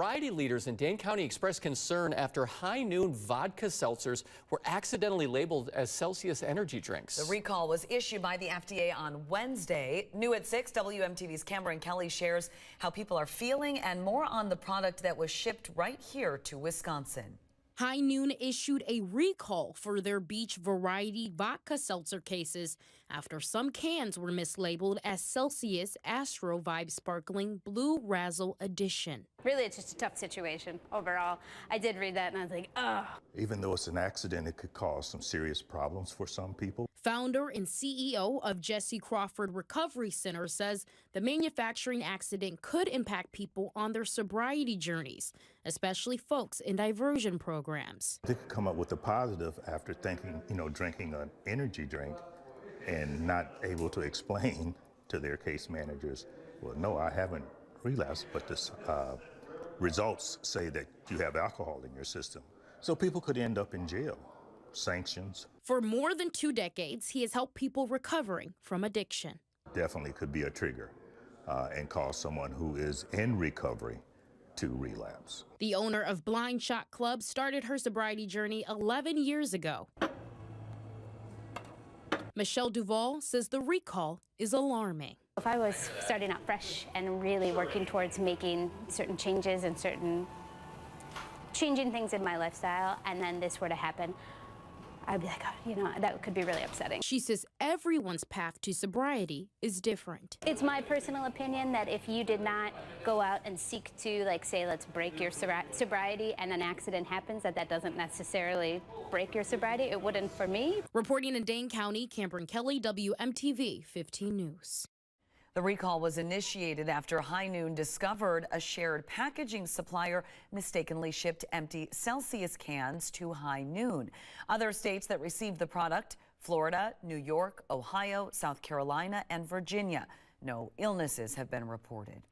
Sobriety leaders in Dane County expressed concern after High Noon vodka seltzers were accidentally labeled as Celsius energy drinks. The recall was issued by the FDA on Wednesday. New at 6, WMTV's Cameron Kelly shares how people are feeling and more on the product that was shipped right here to Wisconsin. High Noon issued a recall for their beach variety vodka seltzer cases after some cans were mislabeled as Celsius Astro Vibe Sparkling Blue Razzle Edition. Really, it's just a tough situation overall. I did read that and I was like, ugh. Even though it's an accident, it could cause some serious problems for some people. Founder and CEO of Jesse Crawford Recovery Center says the manufacturing accident could impact people on their sobriety journeys, especially folks in diversion programs. They could come up with a positive after thinking, drinking an energy drink and not able to explain to their case managers, well, no, I haven't relapsed, but the results say that you have alcohol in your system. So people could end up in jail, sanctions. For more than 2 decades, he has helped people recovering from addiction. Definitely could be a trigger and cause someone who is in recovery to relapse. The owner of Blind Shot Club started her sobriety journey 11 years ago. Michelle Duvall says the recall is alarming. If I was starting out fresh and really working towards making certain changes and changing things in my lifestyle, and then this were to happen, I'd be like, oh, that could be really upsetting. She says everyone's path to sobriety is different. It's my personal opinion that if you did not go out and seek to, say, let's break your sobriety and an accident happens, that doesn't necessarily break your sobriety. It wouldn't for me. Reporting in Dane County, Cameron Kelly, WMTV 15 News. The recall was initiated after High Noon discovered a shared packaging supplier mistakenly shipped empty Celsius cans to High Noon. Other states that received the product: Florida, New York, Ohio, South Carolina, and Virginia. No illnesses have been reported.